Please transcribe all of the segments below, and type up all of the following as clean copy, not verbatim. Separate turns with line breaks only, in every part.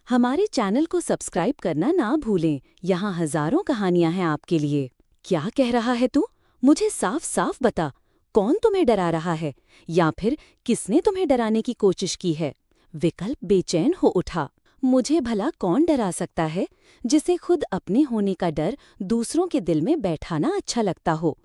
हमारे चैनल को सब्सक्राइब करना ना भूलें। यहाँ हजारों कहानियां हैं आपके लिए। क्या कह रहा है तू? मुझे साफ साफ बता, कौन तुम्हें डरा रहा है या फिर किसने तुम्हें डराने की कोशिश की है? विकल्प बेचैन हो उठा। मुझे भला कौन डरा सकता है जिसे खुद अपने होने का डर दूसरों के दिल में बैठाना अच्छा लगता हो।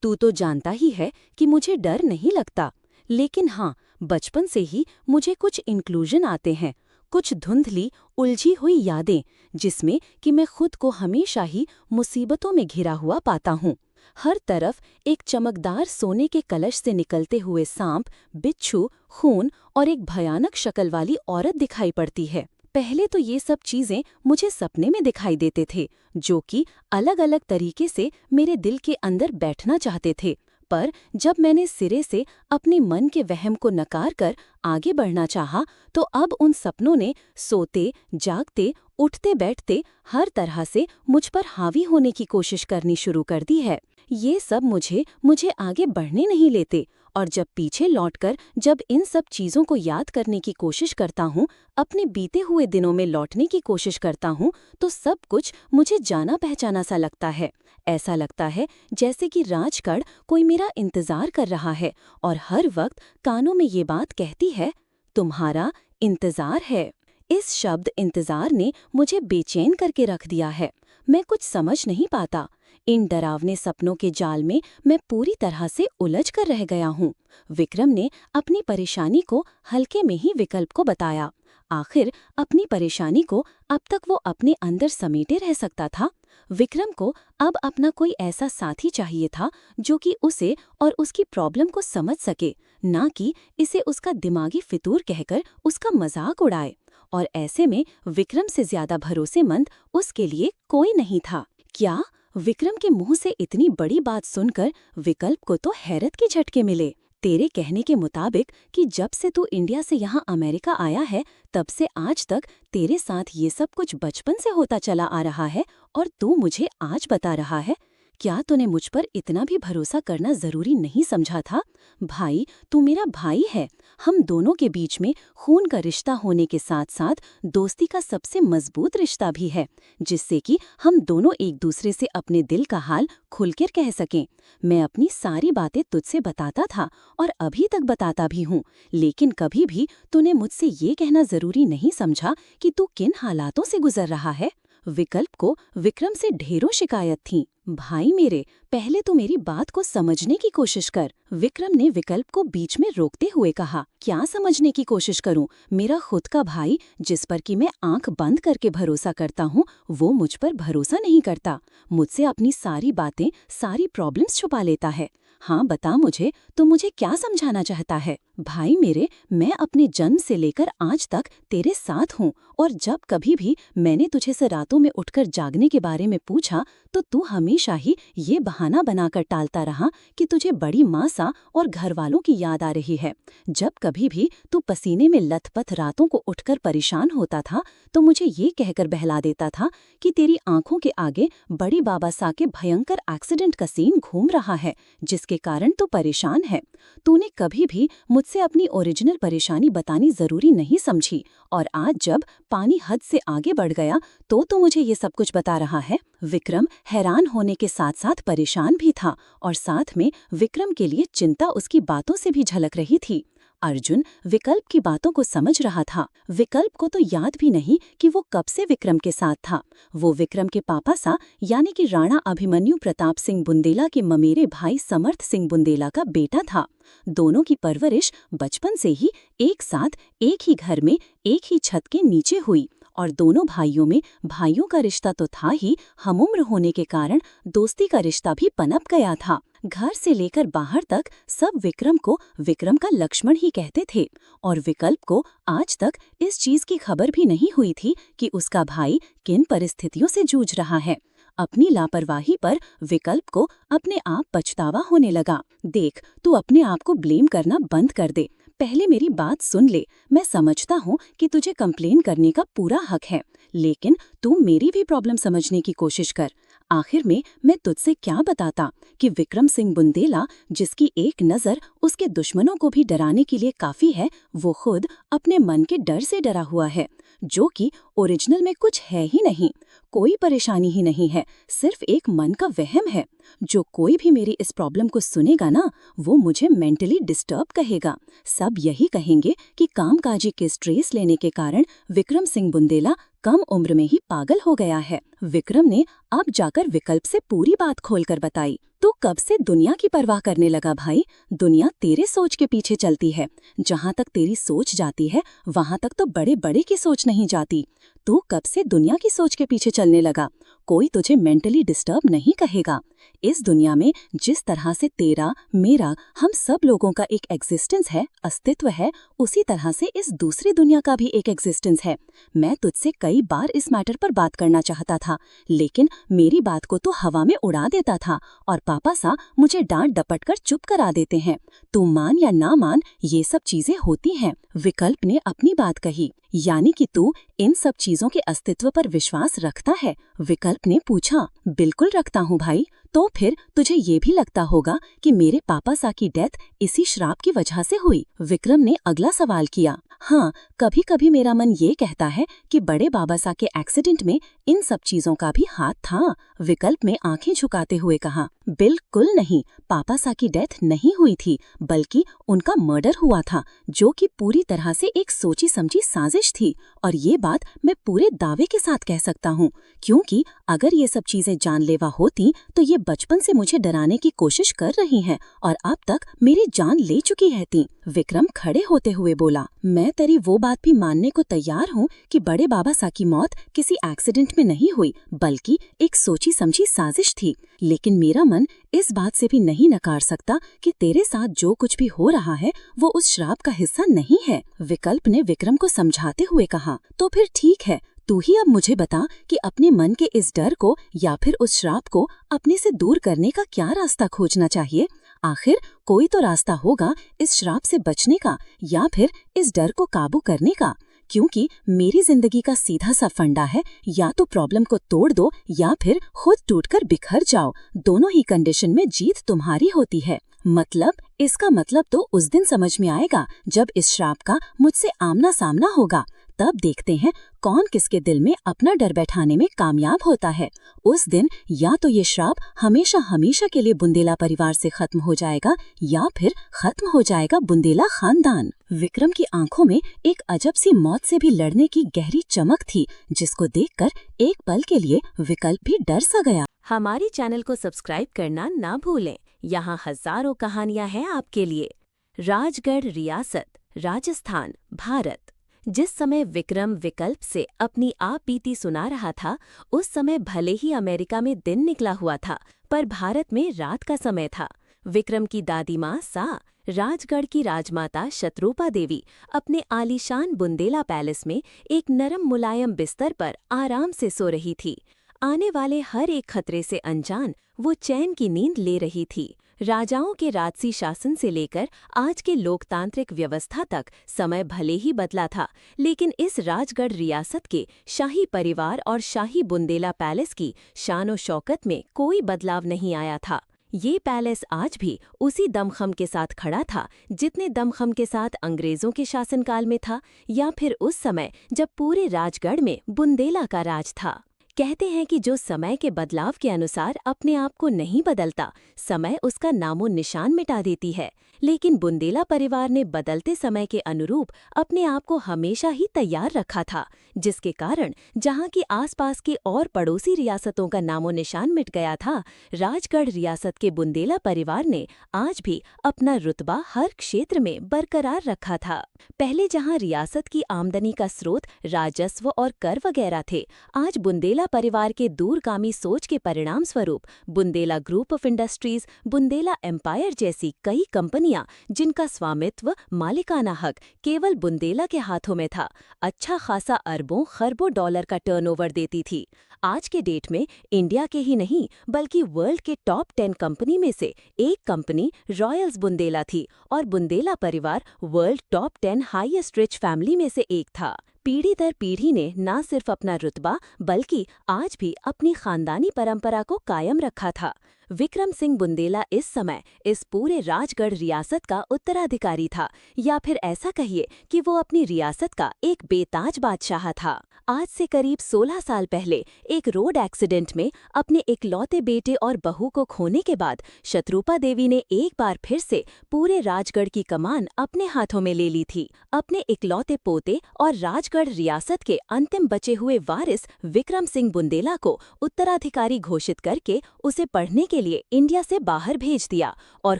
तू तो जानता ही है कि मुझे डर नहीं लगता, लेकिन हाँ, बचपन से ही मुझे कुछ इंक्लूजन आते हैं, कुछ धुंधली उलझी हुई यादें, जिसमें कि मैं खुद को हमेशा ही मुसीबतों में घिरा हुआ पाता हूँ। हर तरफ एक चमकदार सोने के कलश से निकलते हुए सांप, बिच्छू, खून और एक भयानक शक्ल वाली औरत दिखाई पड़ती है। पहले तो ये सब चीजें मुझे सपने में दिखाई देते थे, जो कि अलग अलग तरीके से मेरे दिल के अंदर बैठना चाहते थे। पर जब मैंने सिरे से अपने मन के वहम को नकार कर आगे बढ़ना चाहा, तो अब उन सपनों ने सोते, जागते, उठते बैठते हर तरह से मुझ पर हावी होने की कोशिश करनी शुरू कर दी है। ये सब मुझे आगे बढ़ने नहीं लेते, और जब पीछे लौटकर जब इन सब चीज़ों को याद करने की कोशिश करता हूँ, अपने बीते हुए दिनों में लौटने की कोशिश करता हूँ, तो सब कुछ मुझे जाना पहचाना सा लगता है। ऐसा लगता है जैसे कि राजकड़ कोई मेरा इंतजार कर रहा है और हर वक्त कानों में ये बात कहती है, तुम्हारा इंतजार है। इस शब्द इंतजार ने मुझे बेचैन करके रख दिया है। मैं कुछ समझ नहीं पाता। इन डरावने सपनों के जाल में मैं पूरी तरह से उलझ कर रह गया हूँ। विक्रम ने अपनी परेशानी को हल्के में ही विकल्प को बताया। आखिर अपनी परेशानी को अब तक वो अपने अंदर समेटे रह सकता था। विक्रम को अब अपना कोई ऐसा साथी चाहिए था जो कि उसे और उसकी प्रॉब्लम को समझ सके, ना कि इसे उसका दिमागी फितूर कहकर उसका मजाक उड़ाए। और ऐसे में विक्रम से ज्यादा भरोसेमंद उसके लिए कोई नहीं था। क्या? विक्रम के मुंह से इतनी बड़ी बात सुनकर विकल्प को तो हैरत के झटके मिले। तेरे कहने के मुताबिक कि जब से तू इंडिया से यहाँ अमेरिका आया है, तब से आज तक तेरे साथ ये सब कुछ बचपन से होता चला आ रहा है, और तू मुझे आज बता रहा है? क्या तूने मुझ पर इतना भी भरोसा करना जरूरी नहीं समझा था? भाई, तू मेरा भाई है। हम दोनों के बीच में खून का रिश्ता होने के साथ साथ दोस्ती का सबसे मजबूत रिश्ता भी है, जिससे कि हम दोनों एक दूसरे से अपने दिल का हाल खुलकर कह सकें। मैं अपनी सारी बातें तुझसे बताता था और अभी तक बताता भी हूँ, लेकिन कभी भी तूने मुझसे ये कहना जरूरी नहीं समझा कि तू किन हालातों से गुजर रहा है। विकल्प को विक्रम से ढेरों शिकायत थी। भाई मेरे, पहले तो मेरी बात को समझने की कोशिश कर। विक्रम ने विकल्प को बीच में रोकते हुए कहा। क्या समझने की कोशिश करूं? मेरा खुद का भाई, जिस पर कि मैं आंख बंद करके भरोसा करता हूं, वो मुझ पर भरोसा नहीं करता। मुझसे अपनी सारी बातें, सारी प्रॉब्लम्स छुपा लेता है। हाँ, बता मुझे, तो मुझे क्या समझाना चाहता है? भाई मेरे, मैं अपने जन्म से लेकर आज तक तेरे साथ हूँ, और जब कभी भी मैंने तुझे से रातों में उठकर जागने के बारे में पूछा, तो तू हमेशा ही ये बहाना बनाकर टालता रहा कि तुझे बड़ी माँ सा और घर वालों की याद आ रही है। जब कभी भी तू पसीने में लथपथ रातों को उठकर परेशान होता था, तो मुझे ये कहकर बहला देता था कि तेरी आंखों के आगे बड़ी बाबा सा के भयंकर एक्सीडेंट का सीन घूम रहा है, जिसके कारण तू परेशान है। तूने कभी भी मुझसे अपनी ओरिजिनल परेशानी बतानी जरूरी नहीं समझी, और आज जब पानी हद से आगे बढ़ गया, तो तू मुझे ये सब कुछ बता रहा है। विक्रम हैरान होने के साथ साथ परेशान भी था, और साथ में विक्रम के लिए चिंता उसकी बातों से भी झलक रही थी। अर्जुन विकल्प की बातों को समझ रहा था। विकल्प को तो याद भी नहीं कि वो कब से विक्रम के साथ था। वो विक्रम के पापा सा, यानी कि राणा अभिमन्यु प्रताप सिंह बुंदेला के ममेरे भाई समर्थ सिंह बुंदेला का बेटा था। दोनों की परवरिश बचपन से ही एक साथ, एक ही घर में, एक ही छत के नीचे हुई, और दोनों भाइयों में भाइयों का रिश्ता तो था ही, हमउम्र होने के कारण दोस्ती का रिश्ता भी पनप गया था। घर से लेकर बाहर तक सब विक्रम को विक्रम का लक्ष्मण ही कहते थे, और विकल्प को आज तक इस चीज की खबर भी नहीं हुई थी कि उसका भाई किन परिस्थितियों से जूझ रहा है। अपनी लापरवाही पर विकल्प को अपने आप पछतावा होने लगा। देख, तू अपने आप को ब्लेम करना बंद कर दे। पहले मेरी बात सुन ले। मैं समझता हूँ कि तुझे कंप्लेन करने का पूरा हक है, लेकिन तू मेरी भी प्रॉब्लम समझने की कोशिश कर। आखिर में मैं तुझसे क्या बताता कि विक्रम सिंह बुंदेला, जिसकी एक नज़र उसके दुश्मनों को भी डराने के लिए काफ़ी है, वो खुद अपने मन के डर से डरा हुआ है, जो कि ओरिजिनल में कुछ है ही नहीं। कोई परेशानी ही नहीं है, सिर्फ एक मन का वहम है। जो कोई भी मेरी इस प्रॉब्लम को सुनेगा ना, वो मुझे मेंटली डिस्टर्ब कहेगा। सब यही कहेंगे कि कामकाजी के स्ट्रेस लेने के कारण विक्रम सिंह बुंदेला कम उम्र में ही पागल हो गया है। विक्रम ने अब जाकर विकल्प से पूरी बात खोलकर बताई। तो कब से दुनिया की परवाह करने लगा भाई? दुनिया तेरे सोच के पीछे चलती है। जहाँ तक तेरी सोच जाती है, वहाँ तक तो बड़े बड़े की सोच नहीं जाती। तू कब से दुनिया की सोच के पीछे चलने लगा? कोई तुझे मेंटली डिस्टर्ब नहीं कहेगा। इस दुनिया में जिस तरह से तेरा, मेरा, हम सब लोगों का एक एग्जिस्टेंस है, अस्तित्व है, उसी तरह से इस दूसरी दुनिया का भी एक एग्जिस्टेंस है। मैं तुझसे कई बार इस मैटर पर बात करना चाहता था, लेकिन मेरी बात को तो हवा में उड़ा देता था और पापा सा मुझे डांट डपट कर चुप करा देते हैं। तू मान या ना मान, ये सब चीजें होती हैं। विकल्प ने अपनी बात कही। यानी कि तू इन सब चीजों के अस्तित्व पर विश्वास रखता है? विकल्प ने पूछा। बिल्कुल रखता हूँ भाई। तो फिर तुझे ये भी लगता होगा कि मेरे पापा सा की डेथ इसी श्राप की वजह से हुई? विक्रम ने अगला सवाल किया। हाँ, कभी कभी मेरा मन ये कहता है कि बड़े बाबा सा के एक्सीडेंट में इन सब चीजों का भी हाथ था। विकल्प ने आंखें झुकाते हुए कहा। बिल्कुल नहीं, पापा सा की डेथ नहीं हुई थी, बल्कि उनका मर्डर हुआ था, जो कि पूरी तरह से एक सोची समझी साजिश थी। और ये बात मैं पूरे दावे के साथ कह सकता हूँ, क्योंकि अगर ये सब चीजें जानलेवा होती तो ये बचपन से मुझे डराने की कोशिश कर रही हैं और अब तक मेरी जान ले चुकी रहती। विक्रम खड़े होते हुए बोला। मैं तेरी वो बात भी मानने को तैयार हूँ कि बड़े बाबा सा की मौत किसी एक्सीडेंट में नहीं हुई, बल्कि एक सोची समझी साजिश थी। लेकिन मेरा मन इस बात से भी नहीं नकार सकता कि तेरे साथ जो कुछ भी हो रहा है वो उस श्राप का हिस्सा नहीं है। विकल्प ने विक्रम को समझाते हुए कहा। तो फिर ठीक है, तू ही अब मुझे बता कि अपने मन के इस डर को या फिर उस श्राप को अपने से दूर करने का क्या रास्ता खोजना चाहिए? आखिर कोई तो रास्ता होगा इस श्राप से बचने का या फिर इस डर को काबू करने का, क्योंकि मेरी जिंदगी का सीधा सा फंडा है, या तो प्रॉब्लम को तोड़ दो या फिर खुद टूटकर बिखर जाओ। दोनों ही कंडीशन में जीत तुम्हारी होती है। मतलब इसका मतलब तो उस दिन समझ में आएगा जब इस श्राप का मुझसे आमना सामना होगा। तब देखते हैं कौन किसके दिल में अपना डर बैठाने में कामयाब होता है। उस दिन या तो ये श्राप हमेशा हमेशा के लिए बुंदेला परिवार से खत्म हो जाएगा या फिर खत्म हो जाएगा बुंदेला खानदान। विक्रम की आंखों में एक अजब सी मौत से भी लड़ने की गहरी चमक थी, जिसको देखकर एक पल के लिए विकल्प भी डर सा गया।
हमारी चैनल को सब्सक्राइब करना ना भूलें। यहाँ हजारों कहानियां हैं आपके लिए। राजगढ़ रियासत, राजस्थान, भारत। जिस समय विक्रम विकल्प से अपनी आप बीती सुना रहा था, उस समय भले ही अमेरिका में दिन निकला हुआ था, पर भारत में रात का समय था। विक्रम की दादी माँ सा, राजगढ़ की राजमाता शत्रुपा देवी, अपने आलीशान बुंदेला पैलेस में एक नरम मुलायम बिस्तर पर आराम से सो रही थी। आने वाले हर एक खतरे से अनजान वो चैन की नींद ले रही थी। राजाओं के राजसी शासन से लेकर आज के लोकतांत्रिक व्यवस्था तक समय भले ही बदला था, लेकिन इस राजगढ़ रियासत के शाही परिवार और शाही बुंदेला पैलेस की शान शौकत में कोई बदलाव नहीं आया था। ये पैलेस आज भी उसी दमखम के साथ खड़ा था जितने दमखम के साथ अंग्रेजों के शासनकाल में था, या फिर उस समय जब पूरे राजगढ़ में बुंदेला का राज था। कहते हैं कि जो समय के बदलाव के अनुसार अपने आप को नहीं बदलता, समय उसका नामो निशान मिटा देती है। लेकिन बुंदेला परिवार ने बदलते समय के अनुरूप अपने आप को हमेशा ही तैयार रखा था, जिसके कारण जहां की आसपास के और पड़ोसी रियासतों का नामो निशान मिट गया था, राजगढ़ रियासत के बुंदेला परिवार ने आज भी अपना रुतबा हर क्षेत्र में बरकरार रखा था। पहले जहां रियासत की आमदनी का स्रोत राजस्व और कर वगैरह थे, आज बुंदेला परिवार के दूरगामी सोच के परिणाम स्वरूप Bundela group of industries, Bundela empire जैसी कई कंपनियां जिनका स्वामित्व, मालिकाना हक केवल बुंदेला के हाथों में था, अच्छा खासा अरबों खरबों डॉलर का टर्नओवर देती थी। आज के डेट में इंडिया के ही नहीं बल्कि वर्ल्ड के टॉप 10 कंपनी में से एक कंपनी रॉयल्स बुंदेला थी और बुंदेला परिवार world top 10 highest rich family में से एक था। पीढ़ी दर पीढ़ी ने न सिर्फ अपना रुतबा बल्कि आज भी अपनी खानदानी परंपरा को कायम रखा था। विक्रम सिंह बुंदेला इस समय इस पूरे राजगढ़ रियासत का उत्तराधिकारी था, या फिर ऐसा कहिए कि वो अपनी रियासत का एक बेताज बादशाह था। आज से करीब 16 साल पहले एक रोड एक्सीडेंट में अपने इकलौते बेटे और बहू को खोने के बाद शत्रुपा देवी ने एक बार फिर से पूरे राजगढ़ की कमान अपने हाथों में ले ली थी। अपने इकलौते पोते और राजगढ़ रियासत के अंतिम बचे हुए वारिस विक्रम सिंह बुंदेला को उत्तराधिकारी घोषित करके उसे पढ़ने के लिए इंडिया से बाहर भेज दिया और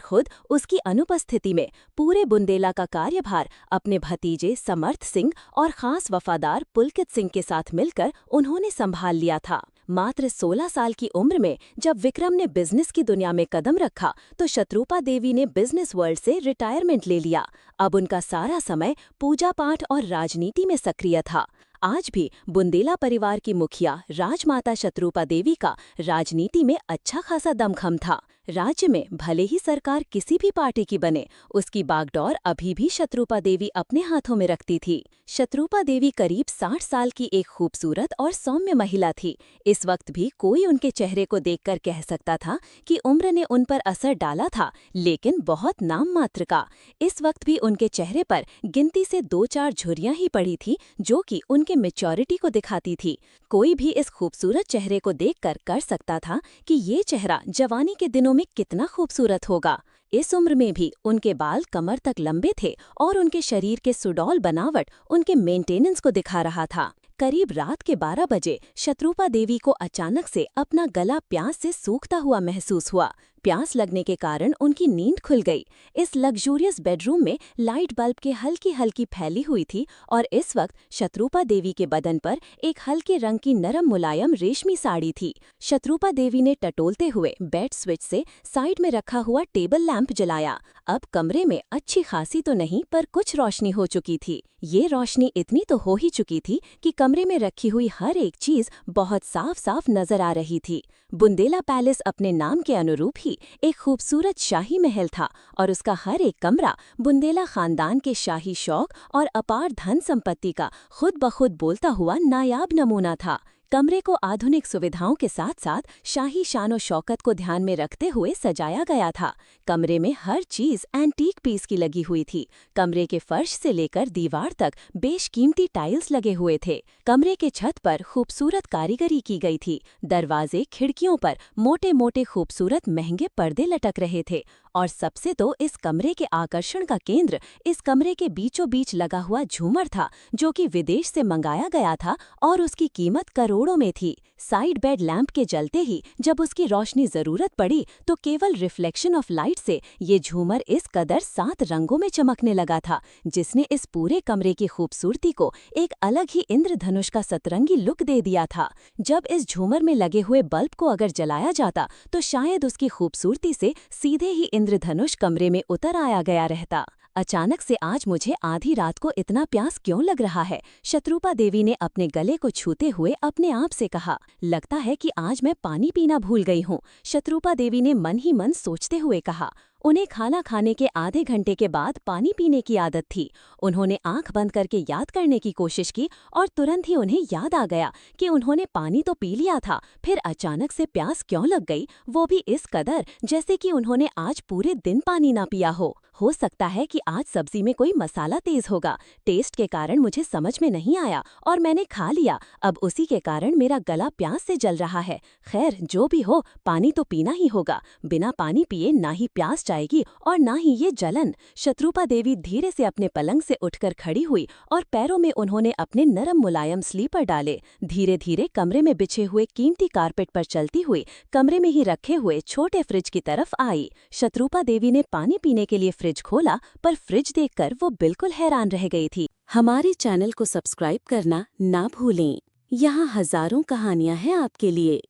खुद उसकी अनुपस्थिति में पूरे बुंदेला का कार्यभार अपने भतीजे समर्थ सिंह और खास वफादार पुलकित सिंह के साथ मिलकर उन्होंने संभाल लिया था। मात्र 16 साल की उम्र में जब विक्रम ने बिजनेस की दुनिया में कदम रखा तो शत्रुपा देवी ने बिजनेस वर्ल्ड से रिटायरमेंट ले लिया। अब उनका सारा समय पूजा पाठ और राजनीति में सक्रिय था। आज भी बुंदेला परिवार की मुखिया राजमाता शत्रुपा देवी का राजनीति में अच्छा खासा दमखम था। राज्य में भले ही सरकार किसी भी पार्टी की बने, उसकी बागडोर अभी भी शत्रुपा देवी अपने हाथों में रखती थी। शत्रुपा देवी करीब 60 साल की एक खूबसूरत और सौम्य महिला थी। इस वक्त भी कोई उनके चेहरे को देखकर कह सकता था कि उम्र ने उन पर असर डाला था, लेकिन बहुत नाम मात्र का। इस वक्त भी उनके चेहरे पर गिनती से 2-4 झुर्रियां ही पड़ी थी, जो कि उनके मैच्योरिटी को दिखाती थी। कोई भी इस खूबसूरत चेहरे को देखकर कर सकता था कि ये चेहरा जवानी के दिनों में कितना खूबसूरत होगा। इस उम्र में भी उनके बाल कमर तक लंबे थे और उनके शरीर के सुडौल बनावट उनके मेंटेनेंस को दिखा रहा था। करीब रात के 12 बजे शत्रुपा देवी को अचानक से अपना गला प्यास से सूखता हुआ महसूस हुआ। प्यास लगने के कारण उनकी नींद खुल गई। इस लग्जूरियस बेडरूम में लाइट बल्ब के हल्की हल्की फैली हुई थी और इस वक्त शत्रुपा देवी के बदन पर एक हल्के रंग की नरम मुलायम रेशमी साड़ी थी। शत्रुपा देवी ने टटोलते हुए बेड स्विच से साइड में रखा हुआ टेबल लैंप जलाया। अब कमरे में अच्छी खासी तो नहीं पर कुछ रोशनी हो चुकी थी। ये रोशनी इतनी तो हो ही चुकी थी कि कमरे में रखी हुई हर एक चीज बहुत साफ साफ नजर आ रही थी। बुंदेला पैलेस अपने नाम के अनुरूप ही एक खूबसूरत शाही महल था और उसका हर एक कमरा बुंदेला खानदान के शाही शौक और अपार धन संपत्ति का खुद ब खुद बोलता हुआ नायाब नमूना था। कमरे को आधुनिक सुविधाओं के साथ साथ शाही शानो शौकत को ध्यान में रखते हुए सजाया गया था। कमरे में हर चीज एंटीक पीस की लगी हुई थी। कमरे के फर्श से लेकर दीवार तक बेशकीमती टाइल्स लगे हुए थे। कमरे के छत पर खूबसूरत कारीगरी की गई थी। दरवाजे खिड़कियों पर मोटे मोटे खूबसूरत महंगे पर्दे लटक रहे थे और सबसे तो इस कमरे के आकर्षण का केंद्र इस कमरे के बीचों बीच लगा हुआ झूमर था, जो कि विदेश से मंगाया गया था और उसकी कीमत करोड़ों में थी। साइड बेड लैंप के जलते ही जब उसकी रोशनी जरूरत पड़ी तो केवल रिफ्लेक्शन ऑफ लाइट से ये झूमर इस कदर 7 रंगों में चमकने लगा था, जिसने इस पूरे कमरे की खूबसूरती को एक अलग ही इंद्रधनुष का सतरंगी लुक दे दिया था। जब इस झूमर में लगे हुए बल्ब को अगर जलाया जाता तो शायद उसकी खूबसूरती से सीधे ही इंद्रधनुष कमरे में उतर आया गया रहता। अचानक से आज मुझे आधी रात को इतना प्यास क्यों लग रहा है? शत्रुपा देवी ने अपने गले को छूते हुए अपने आप से कहा। लगता है कि आज मैं पानी पीना भूल गई हूँ, शत्रुपा देवी ने मन ही मन सोचते हुए कहा। उन्हें खाना खाने के आधे घंटे के बाद पानी पीने की आदत थी। उन्होंने आंख बंद करके याद करने की कोशिश की और तुरंत ही उन्हें याद आ गया कि उन्होंने पानी तो पी लिया था, फिर अचानक से प्यास क्यों लग गई, वो भी इस कदर जैसे कि उन्होंने आज पूरे दिन पानी ना पिया हो। हो सकता है कि आज सब्जी में कोई मसाला तेज होगा। टेस्ट के कारण मुझे समझ में नहीं आया और मैंने खा लिया। अब उसी के कारण मेरा गला प्यास से जल रहा है। खैर जो भी हो, पानी तो पीना ही होगा। बिना पानी पिए ना ही प्यास जाएगी और ना ही ये जलन। शत्रुपा देवी धीरे से अपने पलंग से उठकर खड़ी हुई और पैरों में उन्होंने अपने नरम मुलायम स्लीपर डाले। धीरे धीरे कमरे में बिछे हुए कीमती कारपेट पर चलती हुई कमरे में ही रखे हुए छोटे फ्रिज की तरफ आई। शत्रुपा देवी ने पानी पीने के लिए फ्रिज खोला, पर फ्रिज देखकर वो बिल्कुल हैरान रह गई थी।
हमारे चैनल को सब्सक्राइब करना ना भूलें। यहाँ हजारों कहानियाँ हैं आपके लिए।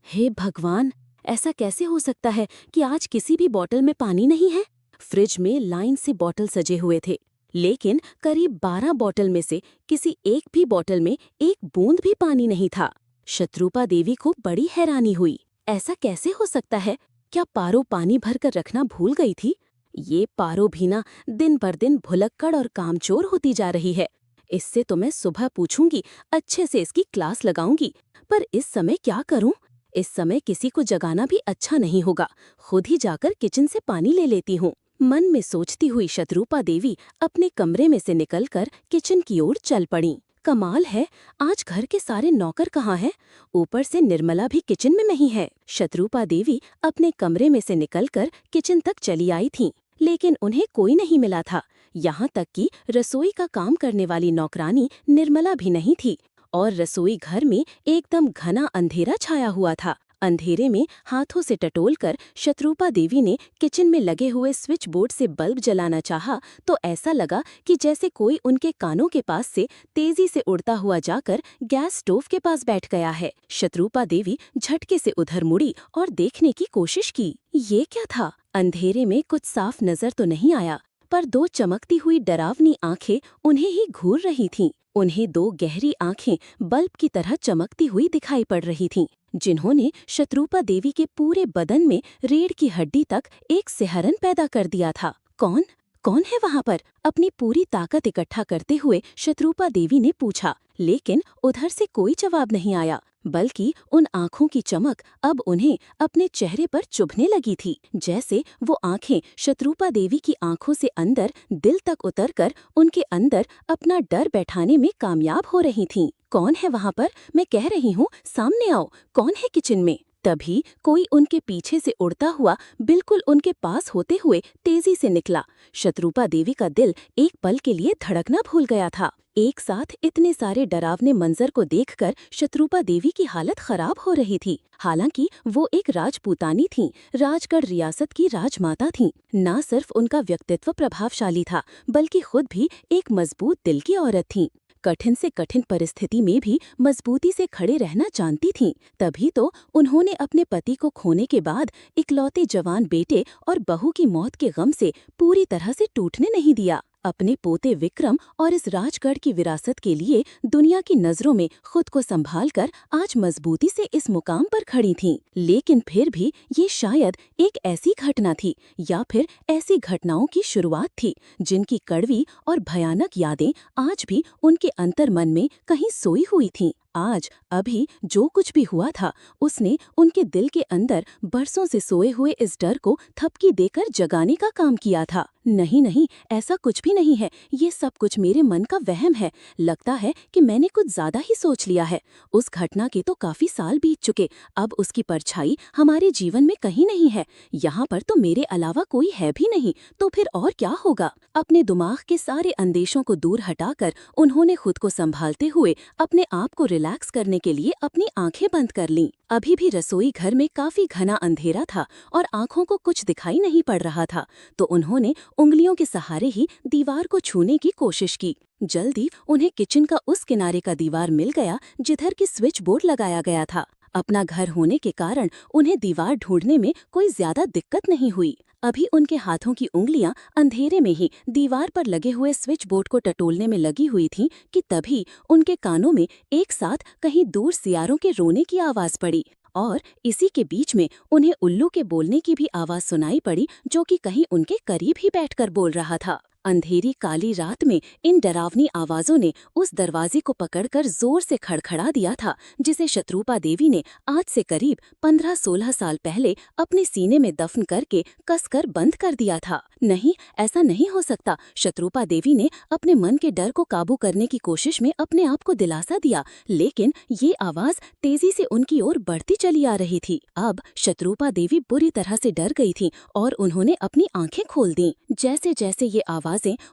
हे भगवान, ऐसा कैसे हो सकता है कि आज किसी भी बोतल में पानी नहीं है? फ्रिज में लाइन से बोतल सजे हुए थे, लेकिन करीब 12 बोतल में से किसी एक भी बोतल में एक बूंद भी पानी नहीं था। शत्रुपा देवी को बड़ी हैरानी हुई। ऐसा कैसे हो सकता है? क्या पारो पानी भरकर रखना भूल गई थी? ये पारो भी ना दिन पर दिन भुलक्कड़ और कामचोर होती जा रही है।
इससे तो मैं सुबह पूछूंगी, अच्छे से इसकी क्लास लगाऊंगी। पर इस समय क्या करूं? इस समय किसी को जगाना भी अच्छा नहीं होगा। खुद ही जाकर किचन से पानी ले लेती हूँ। मन में सोचती हुई शत्रुपा देवी अपने कमरे में से निकलकर किचन की ओर चल पड़ी। कमाल है, आज घर के सारे नौकर कहाँ हैं? ऊपर से निर्मला भी किचन में नहीं है। शत्रुपा देवी अपने कमरे में से निकलकर किचन तक चली आई थीं, लेकिन उन्हें कोई नहीं मिला था। यहाँ तक कि रसोई का काम करने वाली नौकरानी निर्मला भी नहीं थी और रसोई घर में एकदम घना अंधेरा छाया हुआ था। अंधेरे में हाथों से टटोलकर शत्रुपा देवी ने किचन में लगे हुए स्विच बोर्ड से बल्ब जलाना चाहा तो ऐसा लगा कि जैसे कोई उनके कानों के पास से तेजी से उड़ता हुआ जाकर गैस स्टोव के पास बैठ गया है। शत्रुपा देवी झटके से उधर मुड़ी और देखने की कोशिश की। ये क्या था? अंधेरे में कुछ साफ नजर तो नहीं आया, पर दो चमकती हुई डरावनी आंखें उन्हें ही घूर रही थीं। उन्हें दो गहरी आंखें बल्ब की तरह चमकती हुई दिखाई पड़ रही थीं, जिन्होंने शत्रुपा देवी के पूरे बदन में रीढ़ की हड्डी तक एक सिहरन पैदा कर दिया था। कौन कौन है वहाँ पर? अपनी पूरी ताकत इकट्ठा करते हुए शत्रुपा देवी ने पूछा, लेकिन उधर से कोई जवाब नहीं आया, बल्कि उन आँखों की चमक अब उन्हें अपने चेहरे पर चुभने लगी थी, जैसे वो आँखें शत्रुपा देवी की आँखों से अंदर दिल तक उतरकर उनके अंदर अपना डर बैठाने में कामयाब हो रही थीं। कौन है वहाँ पर? मैं कह रही हूँ, सामने आओ। कौन है किचन में? तभी कोई उनके पीछे से उड़ता हुआ बिल्कुल उनके पास होते हुए तेजी से निकला। शत्रुपा देवी का दिल एक पल के लिए धड़कना भूल गया था। एक साथ इतने सारे डरावने मंजर को देखकर शत्रुपा देवी की हालत खराब हो रही थी। हालांकि वो एक राजपूतानी थीं, राजगढ़ रियासत की राजमाता थीं। न सिर्फ उनका व्यक्तित्व प्रभावशाली था, बल्कि खुद भी एक मजबूत दिल की औरत थीं। कठिन से कठिन परिस्थिति में भी मजबूती से खड़े रहना जानती थीं। तभी तो उन्होंने अपने पति को खोने के बाद इकलौते जवान बेटे और बहू की मौत के गम से पूरी तरह से टूटने नहीं दिया। अपने पोते विक्रम और इस राजगढ़ की विरासत के लिए दुनिया की नजरों में खुद को संभालकर आज मजबूती से इस मुकाम पर खड़ी थीं। लेकिन फिर भी ये शायद एक ऐसी घटना थी या फिर ऐसी घटनाओं की शुरुआत थी जिनकी कड़वी और भयानक यादें आज भी उनके अंतर्मन में कहीं सोई हुई थीं। आज अभी जो कुछ भी हुआ था उसने उनके दिल के अंदर बरसों से सोए हुए इस डर को थपकी देकर जगाने का काम किया था। नहीं नहीं, ऐसा कुछ भी नहीं है, ये सब कुछ मेरे मन का वहम है। लगता है कि मैंने कुछ ज्यादा ही सोच लिया है। उस घटना के तो काफी साल बीत चुके, अब उसकी परछाई हमारे जीवन में कहीं नहीं है। यहाँ पर तो मेरे अलावा कोई है भी नहीं, तो फिर और क्या होगा? अपने दिमाग के सारे अंदेशों को दूर हटाकर उन्होंने खुद को संभालते हुए अपने आप को रिलैक्स करने के लिए अपनी आंखें बंद कर लीं। अभी भी रसोई घर में काफी घना अंधेरा था और आंखों को कुछ दिखाई नहीं पड़ रहा था, तो उन्होंने उंगलियों के सहारे ही दीवार को छूने की कोशिश की। जल्दी उन्हें किचन का उस किनारे का दीवार मिल गया जिधर की स्विच बोर्ड लगाया गया था। अपना घर होने के कारण उन्हें दीवार ढूंढने में कोई ज्यादा दिक्कत नहीं हुई। अभी उनके हाथों की उंगलियां अंधेरे में ही दीवार पर लगे हुए स्विच बोर्ड को टटोलने में लगी हुई थीं कि तभी उनके कानों में एक साथ कहीं दूर सियारों के रोने की आवाज पड़ी और इसी के बीच में उन्हें उल्लू के बोलने की भी आवाज सुनाई पड़ी, जो कि कहीं उनके करीब ही बैठकर बोल रहा था। अंधेरी काली रात में इन डरावनी आवाजों ने उस दरवाजे को पकड़कर जोर से खड़खड़ा दिया था जिसे शत्रुपा देवी ने आज से करीब 15-16 साल पहले अपने सीने में दफन करके कसकर बंद कर दिया था। नहीं, ऐसा नहीं हो सकता। शत्रुपा देवी ने अपने मन के डर को काबू करने की कोशिश में अपने आप को दिलासा दिया, लेकिन ये आवाज तेजी से उनकी ओर बढ़ती चली आ रही थी। अब शत्रुपा देवी बुरी तरह से डर गई थी और उन्होंने अपनी आंखें खोल दी। जैसे जैसे ये आवाजें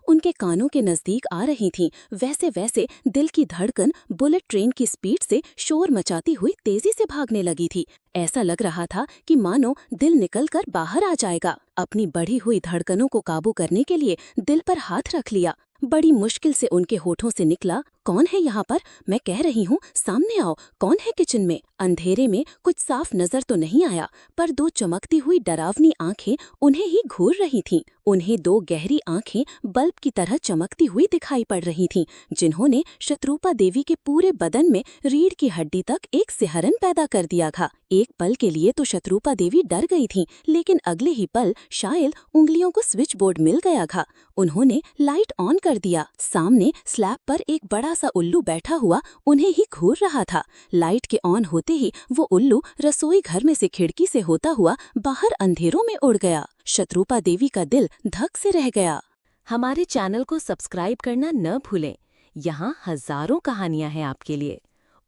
उनके कानों के नजदीक आ रही थीं, वैसे वैसे दिल की धड़कन बुलेट ट्रेन की स्पीड से शोर मचाती हुई तेजी से भागने लगी थी। ऐसा लग रहा था कि मानो दिल निकलकर बाहर आ जाएगा। अपनी बढ़ी हुई धड़कनों को काबू करने के लिए दिल पर हाथ रख लिया। बड़ी मुश्किल से उनके होठों से निकला, कौन है यहाँ पर? मैं कह रही हूँ सामने आओ, कौन है किचन में? अंधेरे में कुछ साफ नजर तो नहीं आया, पर दो चमकती हुई डरावनी आंखें उन्हें ही घूर रही थीं। उन्हें दो गहरी आंखें बल्ब की तरह चमकती हुई दिखाई पड़ रही थीं, जिन्होंने शत्रुपा देवी के पूरे बदन में रीढ़ की हड्डी तक एक सिहरन पैदा कर दिया था। एक पल के लिए तो शत्रुपा देवी डर गई थीं, लेकिन अगले ही पल शायद उंगलियों को स्विच बोर्ड मिल गया था। उन्होंने लाइट ऑन कर दिया। सामने स्लैब पर एक बड़ा सा उल्लू बैठा हुआ उन्हें ही घूर रहा था। लाइट के ऑन होते ही वो उल्लू रसोई घर में से खिड़की से होता हुआ बाहर अंधेरों में उड़ गया। शत्रुपा देवी का दिल धक से रह गया।
हमारे चैनल को सब्सक्राइब करना न भूलें। यहाँ हजारों कहानियां हैं आपके लिए।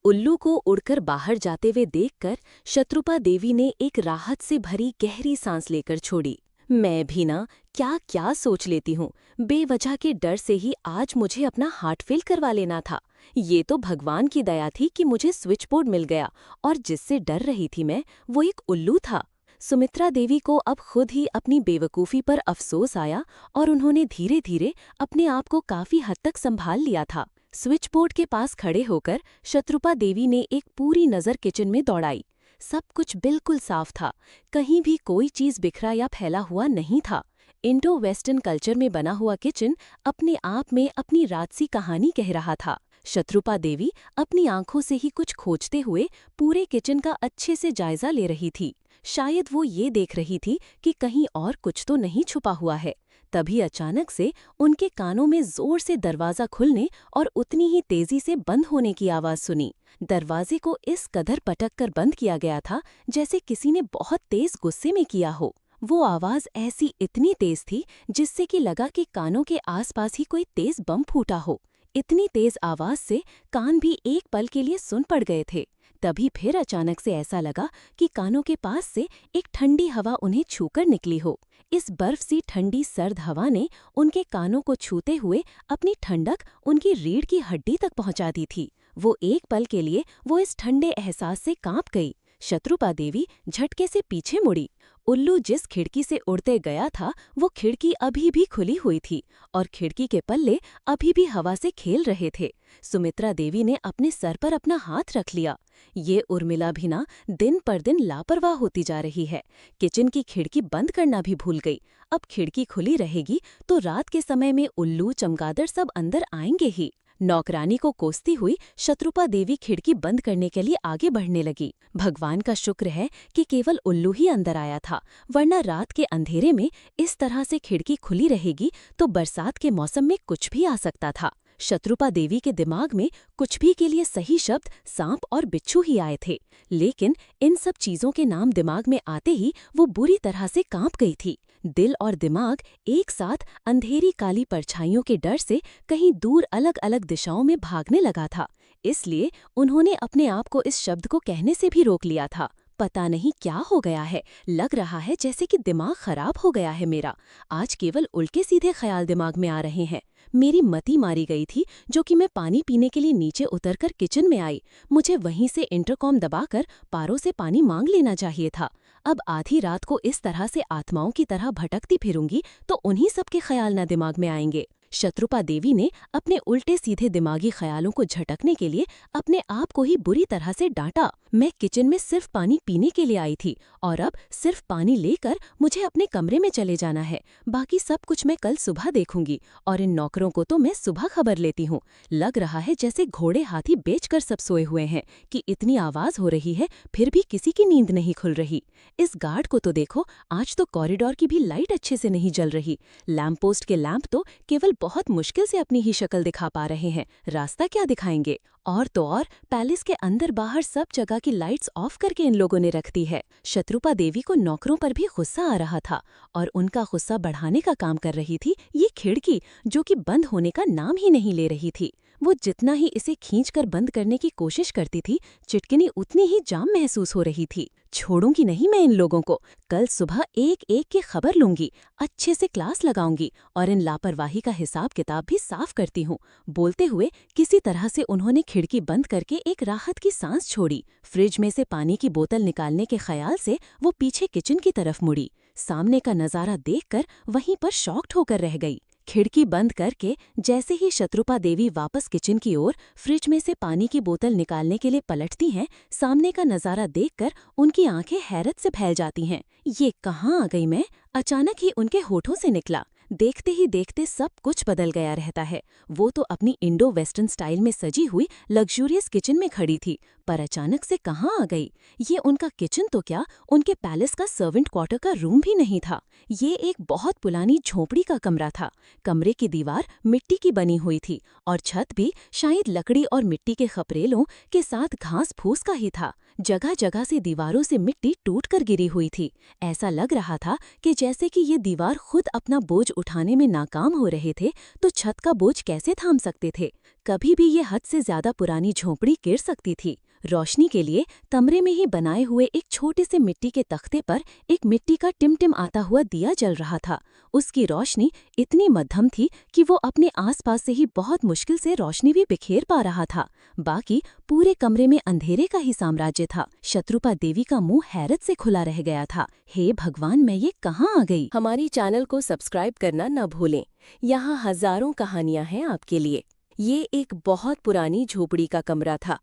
उल्लू को उड़कर बाहर जाते हुए देखकर शत्रुपा देवी ने एक राहत से भरी गहरी सांस लेकर छोड़ी। मैं भी ना क्या क्या सोच लेती हूँ। बेवजह के डर से ही आज मुझे अपना हार्ट फेल करवा लेना था। ये तो भगवान की दया थी कि मुझे स्विच बोर्ड मिल गया, और जिससे डर रही थी मैं, वो एक उल्लू था। सुमित्रा देवी को अब खुद ही अपनी बेवकूफ़ी पर अफसोस आया और उन्होंने धीरे धीरे अपने आप को काफ़ी हद तक संभाल लिया था। स्विच बोर्ड के पास खड़े होकर शत्रुपा देवी ने एक पूरी नज़र किचन में दौड़ाई। सब कुछ बिल्कुल साफ था, कहीं भी कोई चीज़ बिखरा या फैला हुआ नहीं था। इंडो वेस्टर्न कल्चर में बना हुआ किचन अपने आप में अपनी राजसी कहानी कह रहा था। शत्रुपा देवी अपनी आंखों से ही कुछ खोजते हुए पूरे किचन का अच्छे से जायजा ले रही थी। शायद वो ये देख रही थी कि कहीं और कुछ तो नहीं छुपा हुआ है। तभी अचानक से उनके कानों में जोर से दरवाजा खुलने और उतनी ही तेजी से बंद होने की आवाज सुनी। दरवाजे को इस कदर पटक कर बंद किया गया था जैसे किसी ने बहुत तेज गुस्से में किया हो। वो आवाज ऐसी इतनी तेज थी जिससे कि लगा कि कानों के आसपास ही कोई तेज बम फूटा हो। इतनी तेज आवाज से कान भी एक पल के लिए सुन पड़ गए थे। तभी फिर अचानक से ऐसा लगा कि कानों के पास से एक ठंडी हवा उन्हें छूकर निकली हो। इस बर्फ सी ठंडी सर्द हवा ने उनके कानों को छूते हुए अपनी ठंडक उनकी रीढ़ की हड्डी तक पहुंचा दी थी। वो एक पल के लिए वो इस ठंडे एहसास से कांप गई। शत्रुपा देवी झटके से पीछे मुड़ी। उल्लू जिस खिड़की से उड़ते गया था वो खिड़की अभी भी खुली हुई थी और खिड़की के पल्ले अभी भी हवा से खेल रहे थे। सुमित्रा देवी ने अपने सर पर अपना हाथ रख लिया। ये उर्मिला भी ना दिन पर दिन लापरवाह होती जा रही है। किचन की खिड़की बंद करना भी भूल गई। अब खिड़की खुली रहेगी तो रात के समय में उल्लू चमगादड़ सब अंदर आएंगे ही। नौकरानी को कोसती हुई शत्रुपा देवी खिड़की बंद करने के लिए आगे बढ़ने लगी। भगवान का शुक्र है कि केवल उल्लू ही अंदर आया था, वरना रात के अंधेरे में इस तरह से खिड़की खुली रहेगी तो बरसात के मौसम में कुछ भी आ सकता था। शत्रुपा देवी के दिमाग में कुछ भी के लिए सही शब्द सांप और बिच्छू ही आए थे, लेकिन इन सब चीजों के नाम दिमाग में आते ही वो बुरी तरह से कांप गई थी। दिल और दिमाग एक साथ अंधेरी काली परछाइयों के डर से कहीं दूर अलग अलग दिशाओं में भागने लगा था। इसलिए उन्होंने अपने आप को इस शब्द को कहने से भी रोक लिया था। पता नहीं क्या हो गया है, लग रहा है जैसे कि दिमाग खराब हो गया है मेरा। आज केवल उल्टे सीधे ख्याल दिमाग में आ रहे हैं। मेरी मति मारी गई थी जो कि मैं पानी पीने के लिए नीचे उतरकर किचन में आई। मुझे वहीं से इंटरकॉम दबाकर पारो से पानी मांग लेना चाहिए था। अब आधी रात को इस तरह से आत्माओं की तरह भटकती फिरूंगी तो उन्हीं सबके ख्याल न दिमाग में आएंगे। शत्रुपा देवी ने अपने उल्टे सीधे दिमागी ख्यालों को झटकने के लिए अपने आप को ही बुरी तरह से डांटा। मैं किचन में सिर्फ पानी पीने के लिए आई थी और अब सिर्फ पानी लेकर मुझे अपने कमरे में चले जाना है। बाकी सब कुछ मैं कल सुबह देखूंगी और इन नौकरों को तो मैं सुबह खबर लेती हूँ। लग रहा है जैसे घोड़े हाथी बेचकर सब सोए हुए हैं कि इतनी आवाज हो रही है फिर भी किसी की नींद नहीं खुल रही। इस गार्ड को तो देखो, आज तो कॉरिडोर की भी लाइट अच्छे से नहीं जल रही। लैंप पोस्ट के लैंप तो केवल बहुत मुश्किल से अपनी ही शक्ल दिखा पा रहे हैं, रास्ता क्या दिखाएंगे। और तो और पैलेस के अंदर बाहर सब जगह की लाइट्स ऑफ करके इन लोगों ने रख दी है। शत्रुपा देवी को नौकरों पर भी गुस्सा आ रहा था और उनका गुस्सा बढ़ाने का काम कर रही थी ये खिड़की, जो कि बंद होने का नाम ही नहीं ले रही थी। वो जितना ही इसे खींचकर बंद करने की कोशिश करती थी, चिटकिनी उतनी ही जाम महसूस हो रही थी। छोड़ूंगी नहीं मैं इन लोगों को। कल सुबह एक एक की खबर लूंगी, अच्छे से क्लास लगाऊंगी और इन लापरवाही का हिसाब किताब भी साफ करती हूँ। बोलते हुए किसी तरह से उन्होंने खिड़की बंद करके एक राहत की सांस छोड़ी। फ्रिज में से पानी की बोतल निकालने के ख्याल से वो पीछे किचन की तरफ मुड़ी। सामने का नजारा देखकर वहीं पर शॉक्ड होकर रह गई।
खिड़की बंद करके जैसे ही शत्रुपा देवी वापस किचन की ओर फ्रिज में से पानी की बोतल निकालने के लिए पलटती हैं, सामने का नज़ारा देखकर उनकी आंखें हैरत से फैल जाती हैं। ये कहाँ आ गई मैं? अचानक ही उनके होठों से निकला। देखते ही देखते सब कुछ बदल गया रहता है। वो तो अपनी इंडो वेस्टर्न स्टाइल में सजी हुई लग्जूरियस किचन में खड़ी थी, पर अचानक से कहाँ आ गई? ये उनका किचन तो क्या, उनके पैलेस का सर्वेंट क्वार्टर का रूम भी नहीं था। ये एक बहुत पुरानी झोपड़ी का कमरा था। कमरे की दीवार मिट्टी की बनी हुई थी और छत भी शायद लकड़ी और मिट्टी के खपरेलों के साथ घास फूस का ही था। जगह जगह से दीवारों से मिट्टी टूटकर गिरी हुई थी। ऐसा लग रहा था कि जैसे कि ये दीवार खुद अपना बोझ उठाने में नाकाम हो रहे थे, तो छत का बोझ कैसे थाम सकते थे? कभी भी ये हद से ज्यादा पुरानी झोपड़ी गिर सकती थी। रोशनी के लिए कमरे में ही बनाए हुए एक छोटे से मिट्टी के तख्ते पर एक मिट्टी का टिमटिम आता हुआ दिया जल रहा था। उसकी रोशनी इतनी मध्यम थी कि वो अपने आसपास से ही बहुत मुश्किल से रोशनी भी बिखेर पा रहा था। बाकी पूरे कमरे में अंधेरे का ही साम्राज्य था। शत्रुपा देवी का मुंह हैरत से खुला रह गया था। हे भगवान, मैं ये कहाँ आ गई?
हमारी चैनल को सब्सक्राइब करना न भूलें। यहाँ हजारों कहानियां हैं आपके लिए। ये एक बहुत पुरानी झोपड़ी का कमरा था।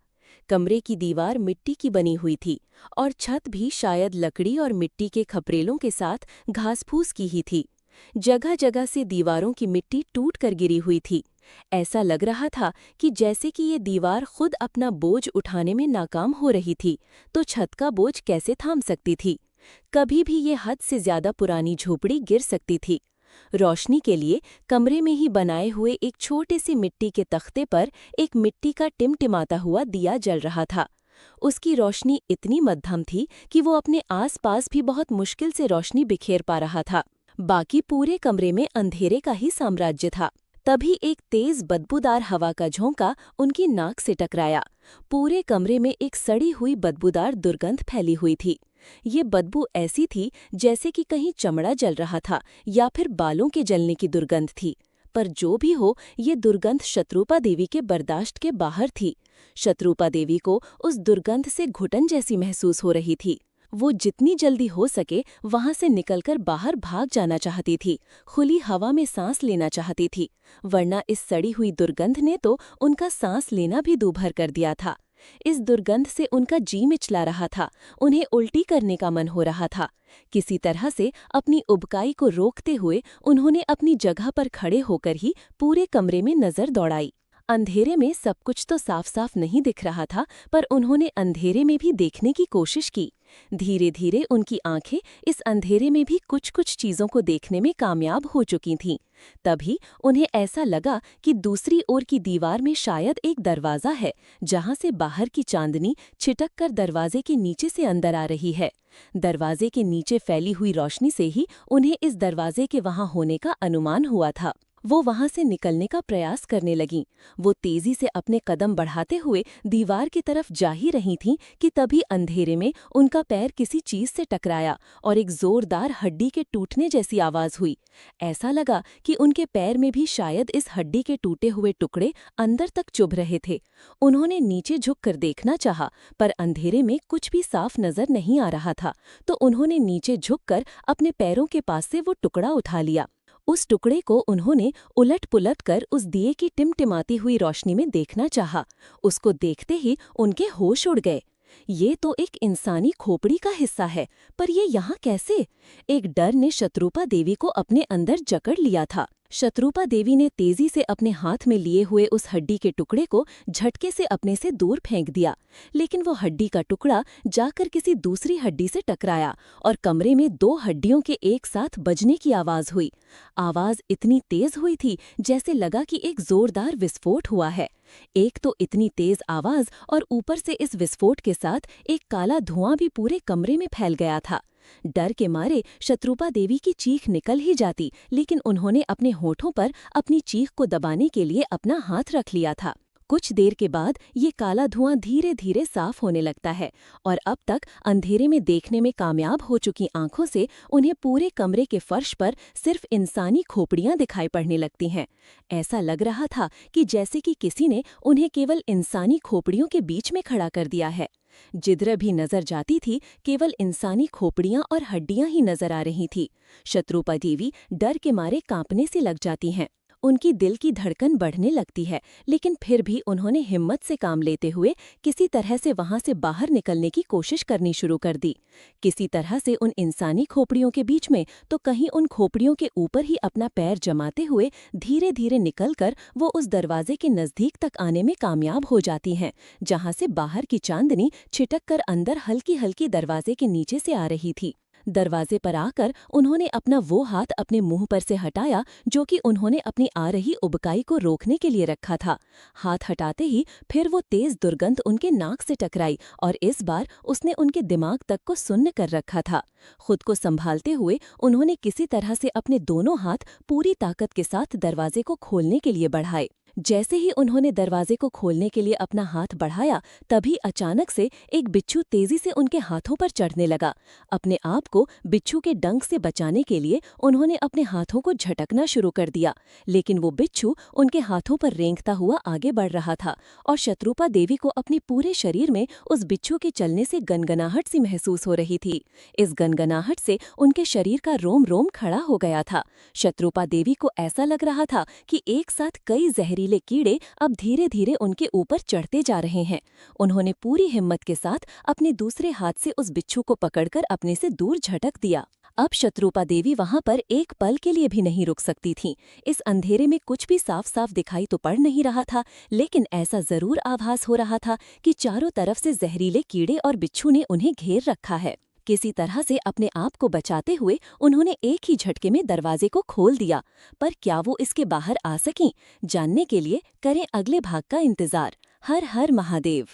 कमरे की दीवार मिट्टी की बनी हुई थी और छत भी शायद लकड़ी और मिट्टी के खपरेलों के साथ घास-फूस की ही थी। जगह जगह से दीवारों की मिट्टी टूट कर गिरी हुई थी। ऐसा लग रहा था कि जैसे कि ये दीवार खुद अपना बोझ उठाने में नाकाम हो रही थी, तो छत का बोझ कैसे थाम सकती थी? कभी भी ये हद से ज्यादा पुरानी झोपड़ी गिर सकती थी। रोशनी के लिए कमरे में ही बनाए हुए एक छोटे से मिट्टी के तख्ते पर एक मिट्टी का टिमटिमाता हुआ दिया जल रहा था। उसकी रोशनी इतनी मध्यम थी कि वो अपने आसपास भी बहुत मुश्किल से रोशनी बिखेर पा रहा था। बाकी पूरे कमरे में अंधेरे का ही साम्राज्य था। तभी एक तेज बदबूदार हवा का झोंका उनकी नाक से टकराया। पूरे कमरे में एक सड़ी हुई बदबूदार दुर्गंध फैली हुई थी। ये बदबू ऐसी थी जैसे कि कहीं चमड़ा जल रहा था या फिर बालों के जलने की दुर्गंध थी। पर जो भी हो, ये दुर्गंध शत्रुपा देवी के बर्दाश्त के बाहर थी। शत्रुपा देवी को उस दुर्गंध से घुटन जैसी महसूस हो रही थी। वो जितनी जल्दी हो सके वहां से निकलकर बाहर भाग जाना चाहती थी, खुली हवा में सांस लेना चाहती थी, वरना इस सड़ी हुई दुर्गंध ने तो उनका सांस लेना भी दूभर कर दिया था। इस दुर्गंध से उनका जी मिचला रहा था, उन्हें उल्टी करने का मन हो रहा था। किसी तरह से अपनी उबकाई को रोकते हुए उन्होंने अपनी जगह पर खड़े होकर ही पूरे कमरे में नजर दौड़ाई। अंधेरे में सब कुछ तो साफ साफ नहीं दिख रहा था, पर उन्होंने अंधेरे में भी देखने की कोशिश की। धीरे धीरे उनकी आंखें इस अंधेरे में भी कुछ कुछ चीजों को देखने में कामयाब हो चुकी थीं। तभी उन्हें ऐसा लगा कि दूसरी ओर की दीवार में शायद एक दरवाजा है, जहां से बाहर की चांदनी छिटक कर दरवाजे के नीचे से अंदर आ रही है। दरवाजे के नीचे फैली हुई रोशनी से ही उन्हें इस दरवाजे के वहां होने का अनुमान हुआ था। वो वहां से निकलने का प्रयास करने लगीं। वो तेजी से अपने कदम बढ़ाते हुए दीवार की तरफ जा ही रही थीं कि तभी अंधेरे में उनका पैर किसी चीज से टकराया और एक जोरदार हड्डी के टूटने जैसी आवाज हुई। ऐसा लगा कि उनके पैर में भी शायद इस हड्डी के टूटे हुए टुकड़े अंदर तक चुभ रहे थे। उन्होंने नीचे झुककर देखना चाहा, पर अंधेरे में कुछ भी साफ नजर नहीं आ रहा था, तो उन्होंने नीचे झुककर अपने पैरों के पास से वो टुकड़ा उठा लिया। उस टुकड़े को उन्होंने उलट-पुलट कर उस दिए की टिमटिमाती हुई रोशनी में देखना चाहा। उसको देखते ही उनके होश उड़ गए। ये तो एक इंसानी खोपड़ी का हिस्सा है, पर ये यहाँ कैसे? एक डर ने शत्रुपा देवी को अपने अंदर जकड़ लिया था। शत्रुपा देवी ने तेजी से अपने हाथ में लिए हुए उस हड्डी के टुकड़े को झटके से अपने से दूर फेंक दिया, लेकिन वो हड्डी का टुकड़ा जाकर किसी दूसरी हड्डी से टकराया और कमरे में दो हड्डियों के एक साथ बजने की आवाज हुई। आवाज इतनी तेज हुई थी जैसे लगा कि एक जोरदार विस्फोट हुआ है। एक तो इतनी तेज आवाज और ऊपर से इस विस्फोट के साथ एक काला धुआं भी पूरे कमरे में फैल गया था। डर के मारे शत्रुपा देवी की चीख निकल ही जाती, लेकिन उन्होंने अपने होठों पर अपनी चीख को दबाने के लिए अपना हाथ रख लिया था। कुछ देर के बाद ये काला धुआं धीरे धीरे साफ होने लगता है और अब तक अंधेरे में देखने में कामयाब हो चुकी आंखों से उन्हें पूरे कमरे के फर्श पर सिर्फ इंसानी खोपड़ियां दिखाई पड़ने लगती हैं। ऐसा लग रहा था कि जैसे कि किसी ने उन्हें केवल इंसानी खोपड़ियों के बीच में खड़ा कर दिया है। जिधर भी नजर जाती थी केवल इंसानी खोपड़ियां और हड्डियां ही नजर आ रही थी। शत्रुपा देवी डर के मारे कांपने से लग जाती हैं। उनकी दिल की धड़कन बढ़ने लगती है, लेकिन फिर भी उन्होंने हिम्मत से काम लेते हुए किसी तरह से वहां से बाहर निकलने की कोशिश करनी शुरू कर दी। किसी तरह से उन इंसानी खोपड़ियों के बीच में तो कहीं उन खोपड़ियों के ऊपर ही अपना पैर जमाते हुए धीरे धीरे निकलकर वो उस दरवाजे के नजदीक तक आने में कामयाब हो जाती हैं, जहां से बाहर की चांदनी छिटक कर अंदर हल्की हल्की दरवाजे के नीचे से आ रही थी। दरवाजे पर आकर उन्होंने अपना वो हाथ अपने मुंह पर से हटाया जो कि उन्होंने अपनी आ रही उबकाई को रोकने के लिए रखा था। हाथ हटाते ही फिर वो तेज दुर्गंध उनके नाक से टकराई और इस बार उसने उनके दिमाग तक को सुन्न कर रखा था। खुद को संभालते हुए उन्होंने किसी तरह से अपने दोनों हाथ पूरी ताकत के साथ दरवाजे को खोलने के लिए बढ़ाए। जैसे ही उन्होंने दरवाजे को खोलने के लिए अपना हाथ बढ़ाया, तभी अचानक से एक बिच्छू तेजी से उनके हाथों पर चढ़ने लगा। अपने आप को बिच्छू के डंक से बचाने के लिए उन्होंने अपने हाथों को झटकना शुरू कर दिया, लेकिन वो बिच्छू उनके हाथों पर रेंगता हुआ आगे बढ़ रहा था और शत्रुपा देवी को अपने पूरे शरीर में उस बिच्छू के चलने से गनगनाहट सी महसूस हो रही थी। इस गनगनाहट से उनके शरीर का रोम रोम खड़ा हो गया था। शत्रुपा देवी को ऐसा लग रहा था कि एक साथ कई जहरीले कीड़े अब धीरे धीरे उनके ऊपर चढ़ते जा रहे हैं। उन्होंने पूरी हिम्मत के साथ अपने दूसरे हाथ से उस बिच्छू को पकड़कर अपने से दूर झटक दिया। अब शत्रुपा देवी वहां पर एक पल के लिए भी नहीं रुक सकती थीं। इस अंधेरे में कुछ भी साफ साफ दिखाई तो पड़ नहीं रहा था, लेकिन ऐसा जरूर आभास हो रहा था कि चारों तरफ से जहरीले कीड़े और बिच्छू ने उन्हें घेर रखा है। किसी तरह से अपने आप को बचाते हुए उन्होंने एक ही झटके में दरवाजे को खोल दिया, पर क्या वो इसके बाहर आ सकीं? जानने के लिए करें अगले भाग का इंतजार। हर हर महादेव।